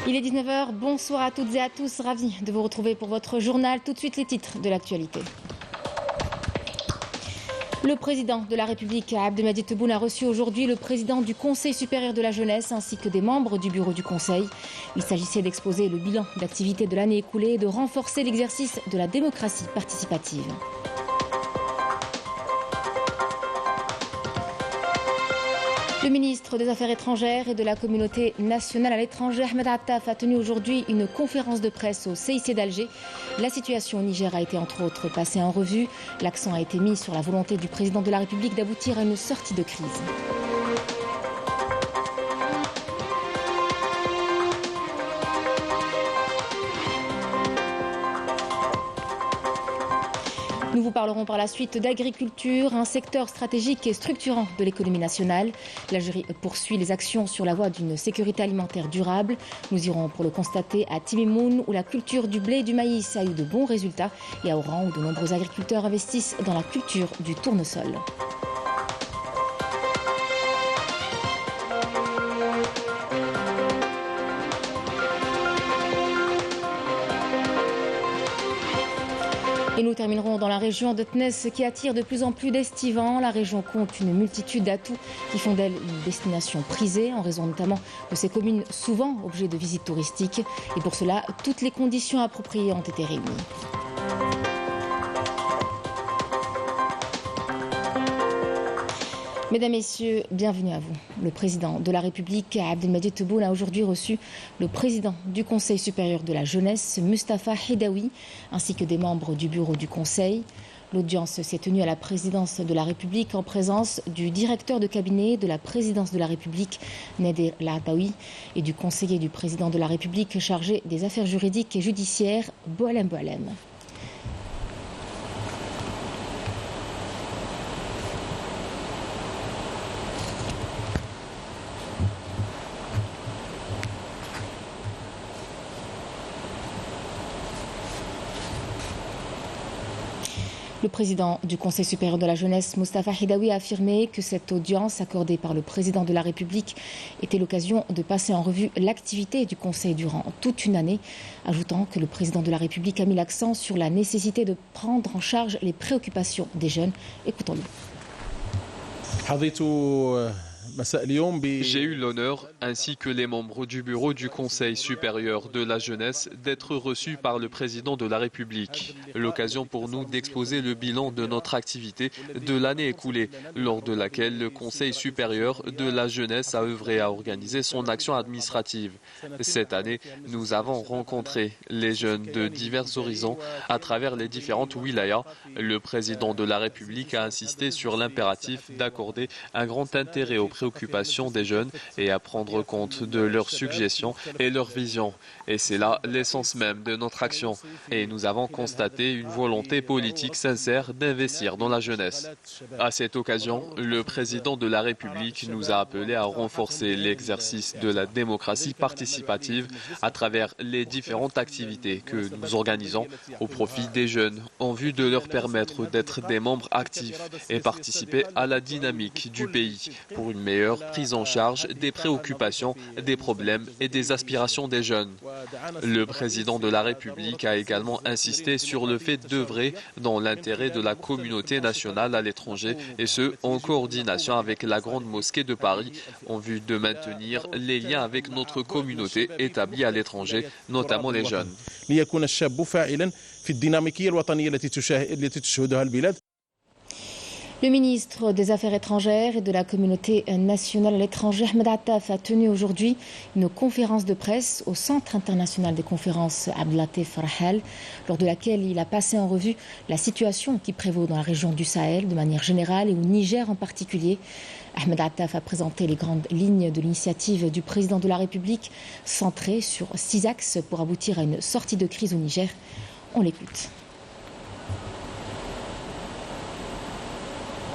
Il est 19 h, bonsoir à toutes et à tous, ravi de vous retrouver pour votre journal. Tout de suite les titres de l'actualité. Le président de la République, Abdelmadjid Tebboune, a reçu aujourd'hui le président du Conseil supérieur de la jeunesse ainsi que des membres du bureau du Conseil. Il s'agissait d'exposer le bilan d'activité de l'année écoulée et de renforcer l'exercice de la démocratie participative. Le ministre des Affaires étrangères et de la communauté nationale à l'étranger, Ahmed Attaf, a tenu aujourd'hui une conférence de presse au CIC d'Alger. La situation au Niger a été entre autres passée en revue. L'accent a été mis sur la volonté du président de la République d'aboutir à une sortie de crise. Nous vous parlerons par la suite d'agriculture, un secteur stratégique et structurant de l'économie nationale. L'Algérie poursuit les actions sur la voie d'une sécurité alimentaire durable. Nous irons pour le constater à Timimoun, où la culture du blé et du maïs a eu de bons résultats, et à Oran, où de nombreux agriculteurs investissent dans la culture du tournesol. Et nous terminerons dans la région de Tness qui attire de plus en plus d'estivants. La région compte une multitude d'atouts qui font d'elle une destination prisée en raison notamment de ces communes souvent objets de visites touristiques. Et pour cela, toutes les conditions appropriées ont été réunies. Mesdames, Messieurs, bienvenue à vous. Le président de la République, Abdelmadjid Tebboune, a aujourd'hui reçu le président du Conseil supérieur de la jeunesse, Mustapha Hidaoui, ainsi que des membres du bureau du Conseil. L'audience s'est tenue à la présidence de la République en présence du directeur de cabinet de la présidence de la République, Nader Lahtaoui, et du conseiller du président de la République chargé des affaires juridiques et judiciaires, Boualem Boualem. Le président du Conseil supérieur de la jeunesse, Mustapha Hidaoui, a affirmé que cette audience accordée par le président de la République était l'occasion de passer en revue l'activité du Conseil durant toute une année, ajoutant que le président de la République a mis l'accent sur la nécessité de prendre en charge les préoccupations des jeunes. Écoutons-le. J'ai eu l'honneur, ainsi que les membres du bureau du Conseil supérieur de la jeunesse, d'être reçus par le président de la République. L'occasion pour nous d'exposer le bilan de notre activité de l'année écoulée, lors de laquelle le Conseil supérieur de la jeunesse a œuvré à organiser son action administrative. Cette année, nous avons rencontré les jeunes de divers horizons à travers les différentes wilayas. Le président de la République a insisté sur l'impératif d'accorder un grand intérêt aux préoccupations des jeunes et à prendre compte de leurs suggestions et leurs visions. Et c'est là l'essence même de notre action. Et nous avons constaté une volonté politique sincère d'investir dans la jeunesse. À cette occasion, le président de la République nous a appelés à renforcer l'exercice de la démocratie participative à travers les différentes activités que nous organisons au profit des jeunes en vue de leur permettre d'être des membres actifs et participer à la dynamique du pays pour une meilleure prise en charge des préoccupations, des problèmes et des aspirations des jeunes. Le président de la République a également insisté sur le fait d'œuvrer dans l'intérêt de la communauté nationale à l'étranger et ce, en coordination avec la Grande Mosquée de Paris en vue de maintenir les liens avec notre communauté établie à l'étranger, notamment les jeunes. Le ministre des Affaires étrangères et de la communauté nationale à l'étranger, Ahmed Attaf, a tenu aujourd'hui une conférence de presse au Centre international des conférences Abdelatif Rahal, lors de laquelle il a passé en revue la situation qui prévaut dans la région du Sahel de manière générale et au Niger en particulier. Ahmed Attaf a présenté les grandes lignes de l'initiative du président de la République, centrée sur 6 axes pour aboutir à une sortie de crise au Niger. On l'écoute.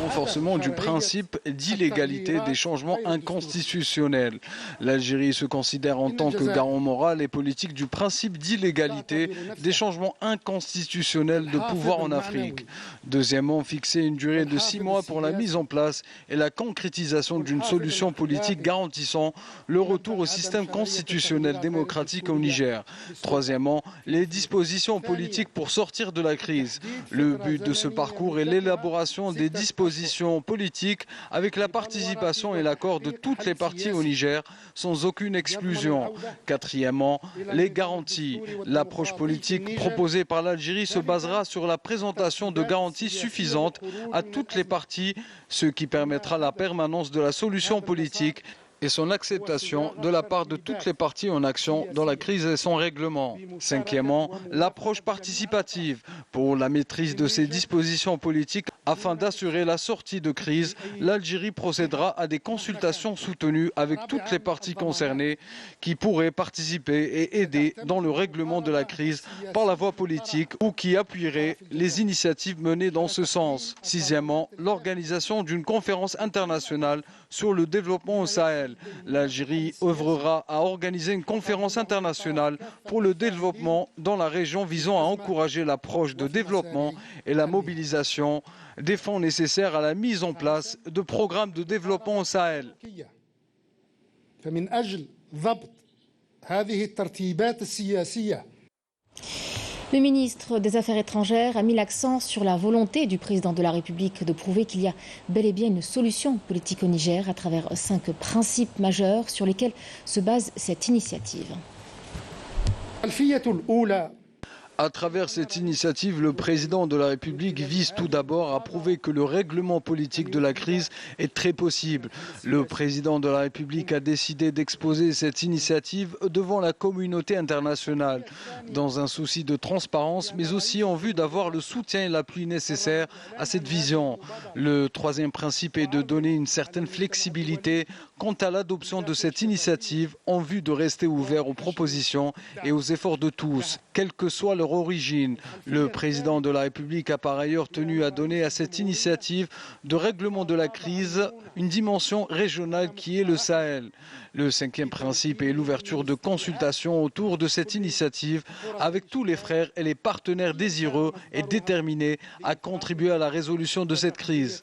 Renforcement du principe d'illégalité des changements inconstitutionnels. L'Algérie se considère en tant que garant moral et politique du principe d'illégalité des changements inconstitutionnels de pouvoir en Afrique. Deuxièmement, fixer une durée de 6 mois pour la mise en place et la concrétisation d'une solution politique garantissant le retour au système constitutionnel démocratique au Niger. Troisièmement, les dispositions politiques pour sortir de la crise. Le but de ce parcours est l'élaboration des dispositions politiques avec la participation et l'accord de toutes les parties au Niger, sans aucune exclusion. Quatrièmement, les garanties. L'approche politique proposée par l'Algérie se basera sur la présentation de garanties suffisantes à toutes les parties, ce qui permettra la permanence de la solution politique et son acceptation de la part de toutes les parties en action dans la crise et son règlement. Cinquièmement, l'approche participative pour la maîtrise de ces dispositions politiques. Afin d'assurer la sortie de crise, l'Algérie procédera à des consultations soutenues avec toutes les parties concernées qui pourraient participer et aider dans le règlement de la crise par la voie politique ou qui appuieraient les initiatives menées dans ce sens. Sixièmement, l'organisation d'une conférence internationale sur le développement au Sahel. L'Algérie œuvrera à organiser une conférence internationale pour le développement dans la région visant à encourager l'approche de développement et la mobilisation des fonds nécessaires à la mise en place de programmes de développement au Sahel. Le ministre des Affaires étrangères a mis l'accent sur la volonté du président de la République de prouver qu'il y a bel et bien une solution politique au Niger à travers 5 principes majeurs sur lesquels se base cette initiative. À travers cette initiative, le président de la République vise tout d'abord à prouver que le règlement politique de la crise est très possible. Le président de la République a décidé d'exposer cette initiative devant la communauté internationale, dans un souci de transparence, mais aussi en vue d'avoir le soutien et l'appui nécessaire à cette vision. Le troisième principe est de donner une certaine flexibilité quant à l'adoption de cette initiative en vue de rester ouvert aux propositions et aux efforts de tous, quelle que soit leur origine. Le président de la République a par ailleurs tenu à donner à cette initiative de règlement de la crise une dimension régionale qui est le Sahel. Le cinquième principe est l'ouverture de consultations autour de cette initiative avec tous les frères et les partenaires désireux et déterminés à contribuer à la résolution de cette crise.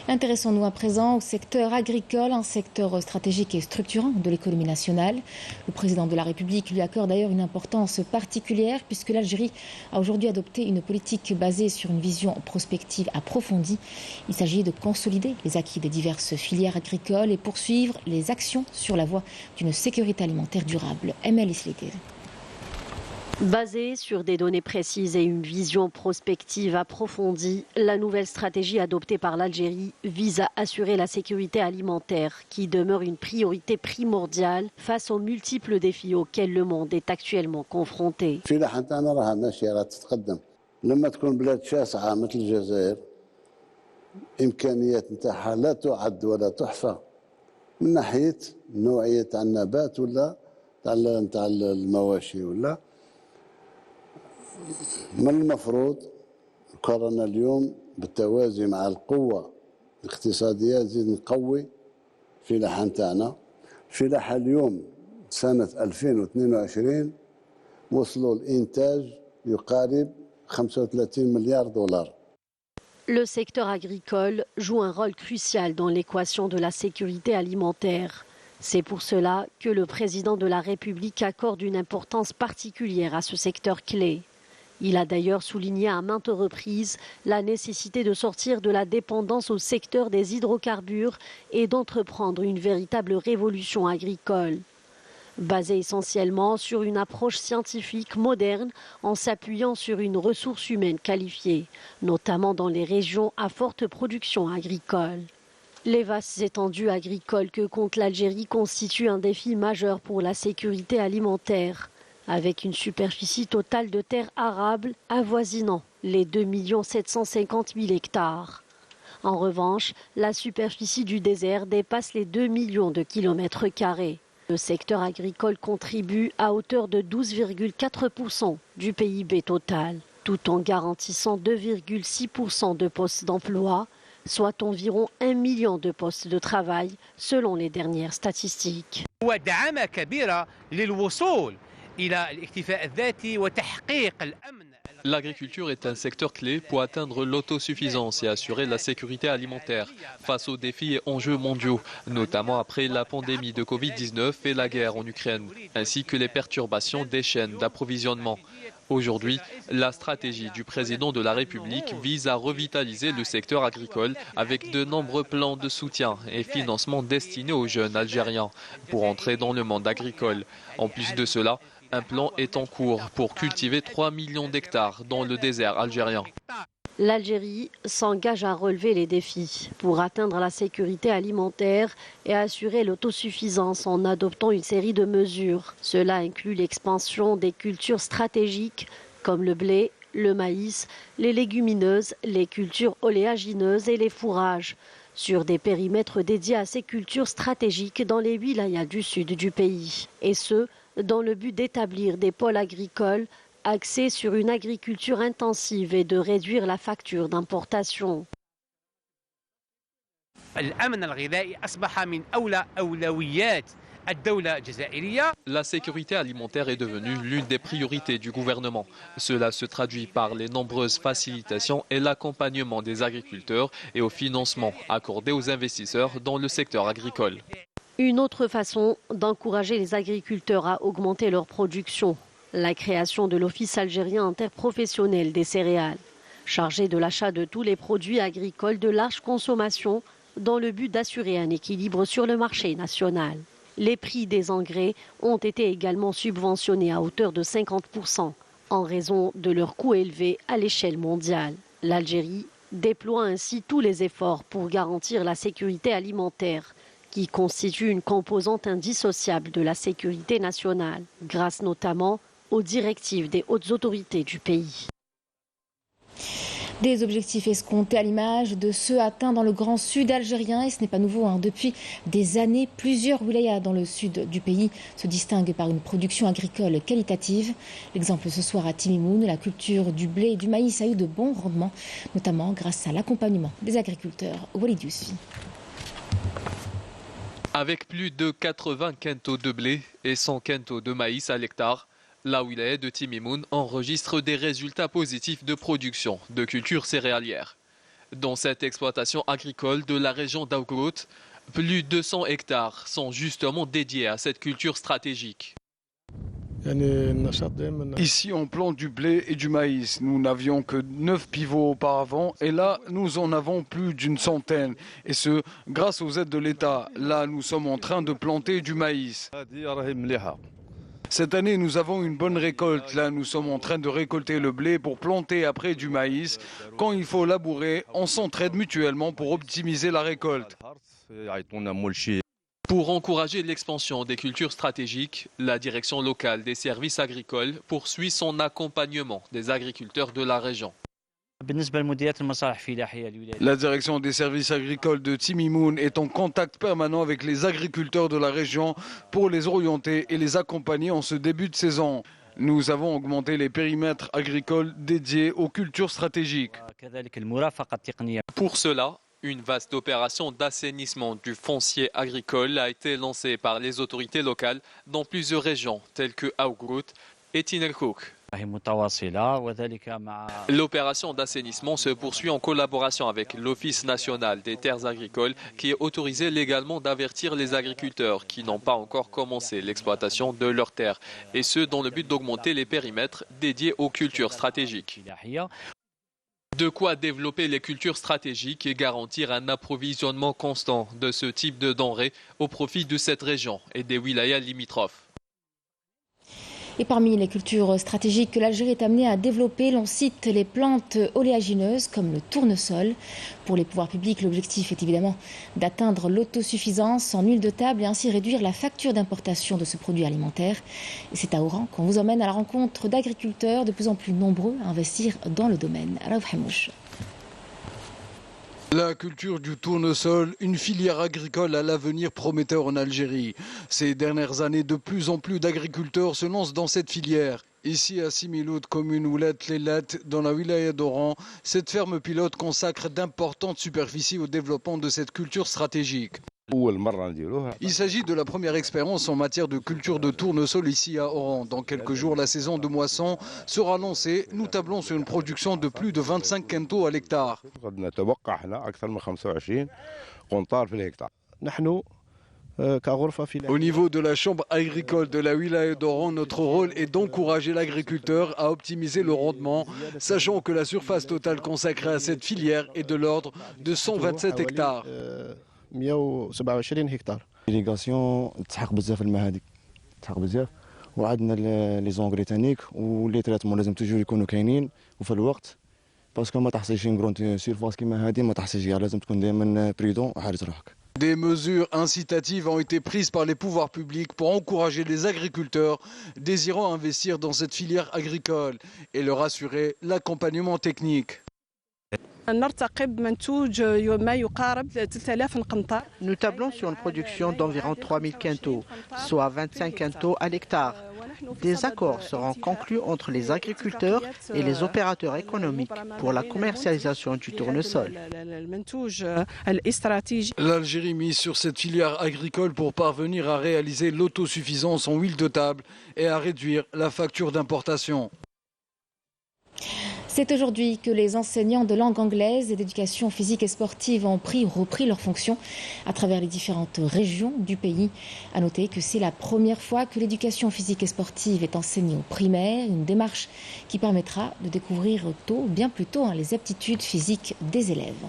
Intéressons-nous à présent au secteur agricole, un secteur stratégique et structurant de l'économie nationale. Le président de la République lui accorde d'ailleurs une importance particulière puisque l'Algérie a aujourd'hui adopté une politique basée sur une vision prospective approfondie. Il s'agit de consolider les acquis des diverses filières agricoles et poursuivre les actions sur la voie d'une sécurité alimentaire durable. Emel Isleté. Basée sur des données précises et une vision prospective approfondie, la nouvelle stratégie adoptée par l'Algérie vise à assurer la sécurité alimentaire, qui demeure une priorité primordiale face aux multiples défis auxquels le monde est actuellement confronté. من المفروض قررنا اليوم بالتوازي مع القوة الاقتصادية نزيد نقوي الفلاحة نتاعنا. الفلاحة اليوم سنة 2022 وصلوا الإنتاج يقارب 35 مليار دولار. Le secteur agricole joue un rôle crucial dans l'équation de la sécurité alimentaire. C'est pour cela que le président de la République accorde une importance particulière à ce secteur clé. Il a d'ailleurs souligné à maintes reprises la nécessité de sortir de la dépendance au secteur des hydrocarbures et d'entreprendre une véritable révolution agricole. Basée essentiellement sur une approche scientifique moderne en s'appuyant sur une ressource humaine qualifiée, notamment dans les régions à forte production agricole. Les vastes étendues agricoles que compte l'Algérie constituent un défi majeur pour la sécurité alimentaire, avec une superficie totale de terres arables avoisinant les 2 750 000 hectares. En revanche, la superficie du désert dépasse les 2 millions de kilomètres carrés. Le secteur agricole contribue à hauteur de 12,4% du PIB total, tout en garantissant 2,6% de postes d'emploi, soit environ 1 million de postes de travail selon les dernières statistiques. L'agriculture est un secteur clé pour atteindre l'autosuffisance et assurer la sécurité alimentaire face aux défis et enjeux mondiaux, notamment après la pandémie de Covid-19 et la guerre en Ukraine, ainsi que les perturbations des chaînes d'approvisionnement. Aujourd'hui, la stratégie du président de la République vise à revitaliser le secteur agricole avec de nombreux plans de soutien et financement destinés aux jeunes Algériens pour entrer dans le monde agricole. En plus de cela, un plan est en cours pour cultiver 3 millions d'hectares dans le désert algérien. L'Algérie s'engage à relever les défis pour atteindre la sécurité alimentaire et assurer l'autosuffisance en adoptant une série de mesures. Cela inclut l'expansion des cultures stratégiques comme le blé, le maïs, les légumineuses, les cultures oléagineuses et les fourrages, sur des périmètres dédiés à ces cultures stratégiques dans les wilayas du sud du pays. Et ce, dans le but d'établir des pôles agricoles axés sur une agriculture intensive et de réduire la facture d'importation. La sécurité alimentaire est devenue l'une des priorités du gouvernement. Cela se traduit par les nombreuses facilitations et l'accompagnement des agriculteurs et au financement accordé aux investisseurs dans le secteur agricole. Une autre façon d'encourager les agriculteurs à augmenter leur production, la création de l'Office algérien interprofessionnel des céréales, chargé de l'achat de tous les produits agricoles de large consommation dans le but d'assurer un équilibre sur le marché national. Les prix des engrais ont été également subventionnés à hauteur de 50% en raison de leur coût élevé à l'échelle mondiale. L'Algérie déploie ainsi tous les efforts pour garantir la sécurité alimentaire, qui constitue une composante indissociable de la sécurité nationale, grâce notamment aux directives des hautes autorités du pays. Des objectifs escomptés à l'image de ceux atteints dans le grand sud algérien, et ce n'est pas nouveau. Depuis des années, plusieurs wilayas dans le sud du pays se distinguent par une production agricole qualitative. L'exemple ce soir à Timimoun, la culture du blé et du maïs a eu de bons rendements, notamment grâce à l'accompagnement des agriculteurs. Walid Yousfi. Avec plus de 80 quintaux de blé et 100 quintaux de maïs à l'hectare, la wilaya de Timimoun enregistre des résultats positifs de production de cultures céréalières. Dans cette exploitation agricole de la région d'Aougrout, plus de 100 hectares sont justement dédiés à cette culture stratégique. Ici, on plante du blé et du maïs. Nous n'avions que 9 pivots auparavant et là, nous en avons plus d'une centaine. Et ce, grâce aux aides de l'État. Là, nous sommes en train de planter du maïs. Cette année, nous avons une bonne récolte. Là, nous sommes en train de récolter le blé pour planter après du maïs. Quand il faut labourer, on s'entraide mutuellement pour optimiser la récolte. Pour encourager l'expansion des cultures stratégiques, la direction locale des services agricoles poursuit son accompagnement des agriculteurs de la région. La direction des services agricoles de Timimoun est en contact permanent avec les agriculteurs de la région pour les orienter et les accompagner en ce début de saison. Nous avons augmenté les périmètres agricoles dédiés aux cultures stratégiques. Pour cela, une vaste opération d'assainissement du foncier agricole a été lancée par les autorités locales dans plusieurs régions telles que Aougrout et Tinelkouk. L'opération d'assainissement se poursuit en collaboration avec l'Office national des terres agricoles qui est autorisé légalement d'avertir les agriculteurs qui n'ont pas encore commencé l'exploitation de leurs terres, et ce dans le but d'augmenter les périmètres dédiés aux cultures stratégiques. De quoi développer les cultures stratégiques et garantir un approvisionnement constant de ce type de denrées au profit de cette région et des wilayas limitrophes. Et parmi les cultures stratégiques que l'Algérie est amenée à développer, l'on cite les plantes oléagineuses comme le tournesol. Pour les pouvoirs publics, l'objectif est évidemment d'atteindre l'autosuffisance en huile de table et ainsi réduire la facture d'importation de ce produit alimentaire. Et c'est à Oran qu'on vous emmène à la rencontre d'agriculteurs de plus en plus nombreux à investir dans le domaine. Raouf Hamouch. La culture du tournesol, une filière agricole à l'avenir prometteur en Algérie. Ces dernières années, de plus en plus d'agriculteurs se lancent dans cette filière. Ici à Similoud, commune Oulet Lelat, dans la wilaya d'Oran, cette ferme pilote consacre d'importantes superficies au développement de cette culture stratégique. Il s'agit de la première expérience en matière de culture de tournesol ici à Oran. Dans quelques jours, la saison de moisson sera lancée. Nous tablons sur une production de plus de 25 quintaux à l'hectare. Au niveau de la chambre agricole de la wilaya d'Oran, notre rôle est d'encourager l'agriculteur à optimiser le rendement, sachant que la surface totale consacrée à cette filière est de l'ordre de 127 hectares. 127 هكتار. إيريغاسيون تسحق بزاف الماء هذيك تسحق بزاف وعندنا لي زونغري تانيك ولي تريتمون لازم توجور يكونوا كاينين وفي الوقت باسكو ما تحصيش غرون سيرفاس كيما هذه ما تحصيش لازم تكون دائما بريدون وحارس روحك. Des mesures incitatives ont été prises par les pouvoirs publics pour encourager les agriculteurs désirant investir dans cette filière agricole et leur assurer l'accompagnement technique. Nous tablons sur une production d'environ 3000 quintaux, soit 25 quintaux à l'hectare. Des accords seront conclus entre les agriculteurs et les opérateurs économiques pour la commercialisation du tournesol. L'Algérie mise sur cette filière agricole pour parvenir à réaliser l'autosuffisance en huile de table et à réduire la facture d'importation. C'est aujourd'hui que les enseignants de langue anglaise et d'éducation physique et sportive ont repris leurs fonctions à travers les différentes régions du pays. À noter que c'est la première fois que l'éducation physique et sportive est enseignée au primaire, une démarche qui permettra de découvrir bien plus tôt, les aptitudes physiques des élèves.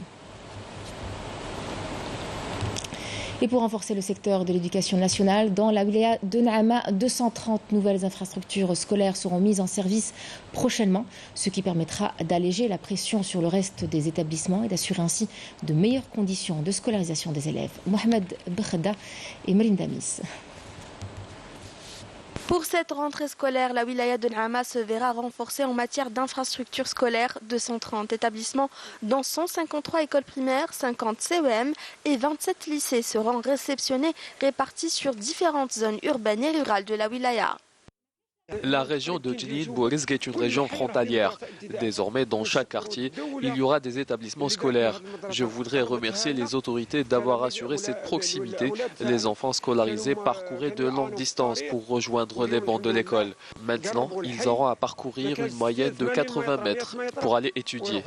Et pour renforcer le secteur de l'éducation nationale, dans la wilaya de Naama, 230 nouvelles infrastructures scolaires seront mises en service prochainement, ce qui permettra d'alléger la pression sur le reste des établissements et d'assurer ainsi de meilleures conditions de scolarisation des élèves. Mohamed Bekhada et Melinda Damis. Pour cette rentrée scolaire, la wilaya de Naama se verra renforcée en matière d'infrastructures scolaires. 230 établissements, dont 153 écoles primaires, 50 CEM et 27 lycées seront réceptionnés, répartis sur différentes zones urbaines et rurales de la wilaya. La région de Djilid Bourizg est une région frontalière. Désormais, dans chaque quartier, il y aura des établissements scolaires. Je voudrais remercier les autorités d'avoir assuré cette proximité. Les enfants scolarisés parcouraient de longues distances pour rejoindre les bancs de l'école. Maintenant, ils auront à parcourir une moyenne de 80 mètres pour aller étudier.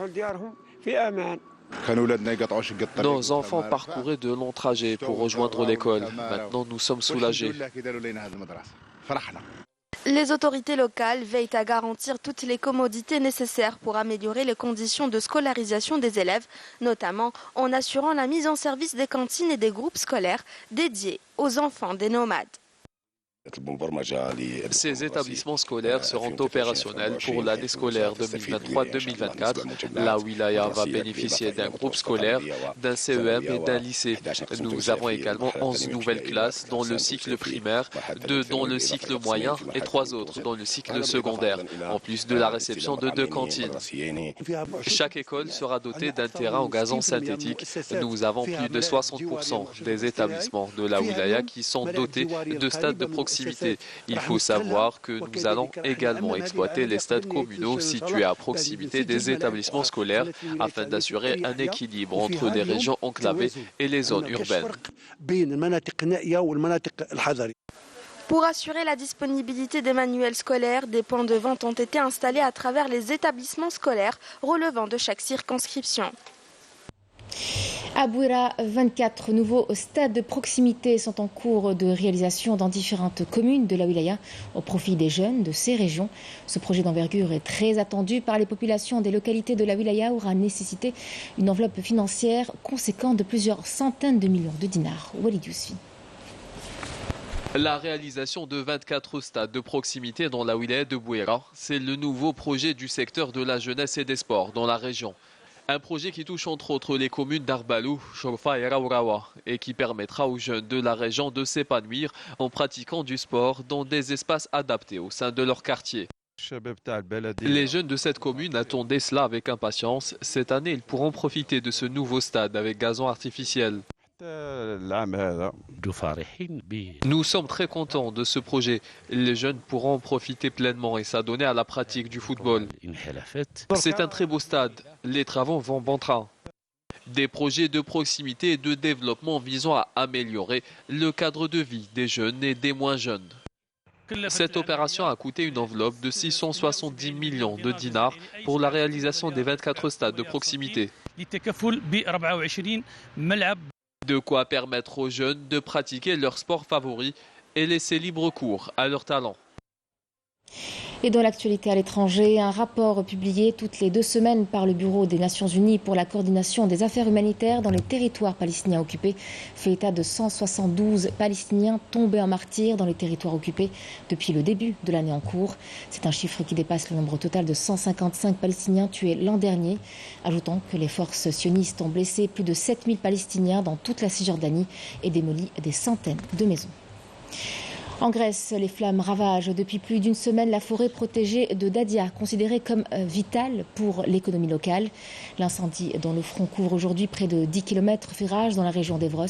Nos enfants parcouraient de longs trajets pour rejoindre l'école. Maintenant, nous sommes soulagés. Les autorités locales veillent à garantir toutes les commodités nécessaires pour améliorer les conditions de scolarisation des élèves, notamment en assurant la mise en service des cantines et des groupes scolaires dédiés aux enfants des nomades. Ces établissements scolaires seront opérationnels pour l'année scolaire 2023-2024. La wilaya va bénéficier d'un groupe scolaire, d'un CEM et d'un lycée. Nous avons également 11 nouvelles classes dans le cycle primaire, 2 dans le cycle moyen et 3 autres dans le cycle secondaire, en plus de la réception de 2 cantines. Chaque école sera dotée d'un terrain en gazon synthétique. Nous avons plus de 60% des établissements de la wilaya qui sont dotés de stades de proximité. Il faut savoir que nous allons également exploiter les stades communaux situés à proximité des établissements scolaires afin d'assurer un équilibre entre les régions enclavées et les zones urbaines. Pour assurer la disponibilité des manuels scolaires, des points de vente ont été installés à travers les établissements scolaires relevant de chaque circonscription. À Bouira, 24 nouveaux stades de proximité sont en cours de réalisation dans différentes communes de la wilaya au profit des jeunes de ces régions. Ce projet d'envergure est très attendu par les populations des localités de la wilaya, aura nécessité une enveloppe financière conséquente de plusieurs centaines de millions de dinars. Walid Yousfi. La réalisation de 24 stades de proximité dans la wilaya de Bouira, c'est le nouveau projet du secteur de la jeunesse et des sports dans la région. Un projet qui touche entre autres les communes d'Arbalou, Chorfa et Raourawa et qui permettra aux jeunes de la région de s'épanouir en pratiquant du sport dans des espaces adaptés au sein de leur quartier. Les jeunes de cette commune attendaient cela avec impatience. Cette année, ils pourront profiter de ce nouveau stade avec gazon artificiel. Nous sommes très contents de ce projet. Les jeunes pourront en profiter pleinement et s'adonner à la pratique du football. C'est un très beau stade. Les travaux vont bon train. Des projets de proximité et de développement visant à améliorer le cadre de vie des jeunes et des moins jeunes. Cette opération a coûté une enveloppe de 670 millions de dinars pour la réalisation des 24 stades de proximité. De quoi permettre aux jeunes de pratiquer leur sport favori et laisser libre cours à leurs talents. Et dans l'actualité à l'étranger, un rapport publié toutes les 2 semaines par le Bureau des Nations Unies pour la coordination des affaires humanitaires dans les territoires palestiniens occupés fait état de 172 Palestiniens tombés en martyrs dans les territoires occupés depuis le début de l'année en cours. C'est un chiffre qui dépasse le nombre total de 155 Palestiniens tués l'an dernier. Ajoutons que les forces sionistes ont blessé plus de 7000 Palestiniens dans toute la Cisjordanie et démoli des centaines de maisons. En Grèce, les flammes ravagent depuis plus d'une semaine la forêt protégée de Dadia, considérée comme vitale pour l'économie locale. L'incendie dont le front couvre aujourd'hui près de 10 km fait rage dans la région d'Evros,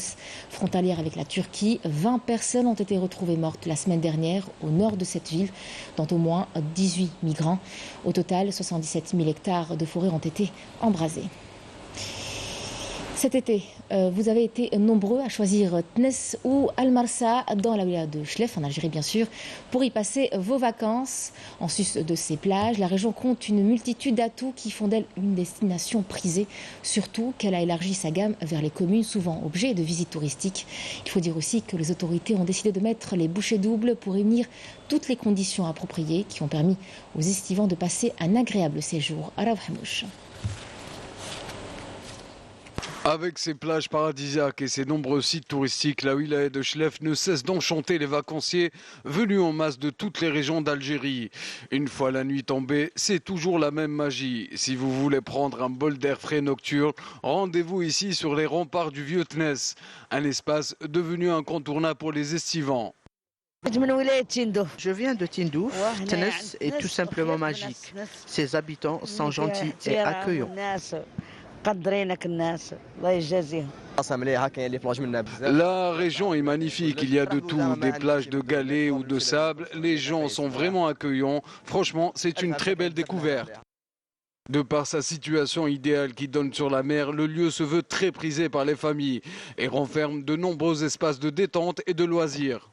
frontalière avec la Turquie. 20 personnes ont été retrouvées mortes la semaine dernière au nord de cette ville, dont au moins 18 migrants. Au total, 77 000 hectares de forêt ont été embrasés. Cet été, vous avez été nombreux à choisir Tness ou Al Marsa dans la wilaya de Chlef, en Algérie bien sûr, pour y passer vos vacances. En sus de ces plages, la région compte une multitude d'atouts qui font d'elle une destination prisée, surtout qu'elle a élargi sa gamme vers les communes, souvent objets de visites touristiques. Il faut dire aussi que les autorités ont décidé de mettre les bouchées doubles pour réunir toutes les conditions appropriées qui ont permis aux estivants de passer un agréable séjour à Raw Hamouch. Avec ses plages paradisiaques et ses nombreux sites touristiques, la wilaya de Chlef ne cesse d'enchanter les vacanciers venus en masse de toutes les régions d'Algérie. Une fois la nuit tombée, c'est toujours la même magie. Si vous voulez prendre un bol d'air frais nocturne, rendez-vous ici sur les remparts du vieux Tness, un espace devenu incontournable pour les estivants. Je viens de Tindouf. Tness est tout simplement magique. Ses habitants sont gentils et accueillants. La région est magnifique, il y a de tout, des plages de galets ou de sable. Les gens sont vraiment accueillants. Franchement, c'est une très belle découverte. De par sa situation idéale qui donne sur la mer, le lieu se veut très prisé par les familles et renferme de nombreux espaces de détente et de loisirs.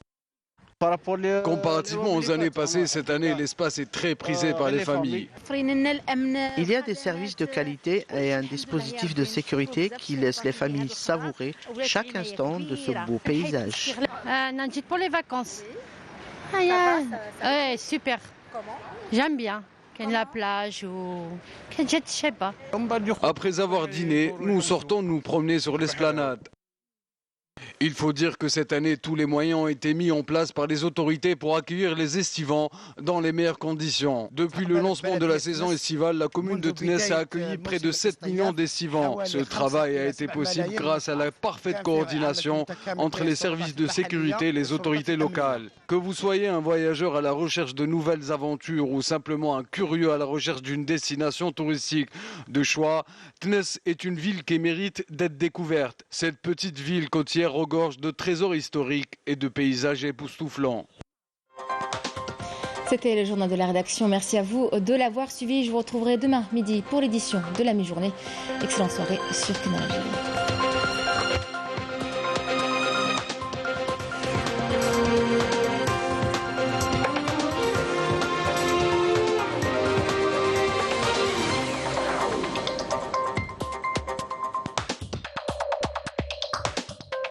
Comparativement aux années passées, cette année, l'espace est très prisé par les familles. Il y a des services de qualité et un dispositif de sécurité qui laisse les familles savourer chaque instant de ce beau paysage. Pour les vacances. Ouais, super. J'aime bien. La plage ou je sais pas. Après avoir dîné, nous sortons nous promener sur l'esplanade. Il faut dire que cette année, tous les moyens ont été mis en place par les autorités pour accueillir les estivants dans les meilleures conditions. Depuis le lancement de la saison estivale, la commune de Tness a accueilli près de 7 millions d'estivants. Ce travail a été possible grâce à la parfaite coordination entre les services de sécurité et les autorités locales. Que vous soyez un voyageur à la recherche de nouvelles aventures ou simplement un curieux à la recherche d'une destination touristique de choix, Tness est une ville qui mérite d'être découverte. Cette petite ville côtière regorge de trésors historiques et de paysages époustouflants. C'était le journal de la rédaction. Merci à vous de l'avoir suivi. Je vous retrouverai demain midi pour l'édition de la mi-journée. Excellente soirée sur Canal Algérie.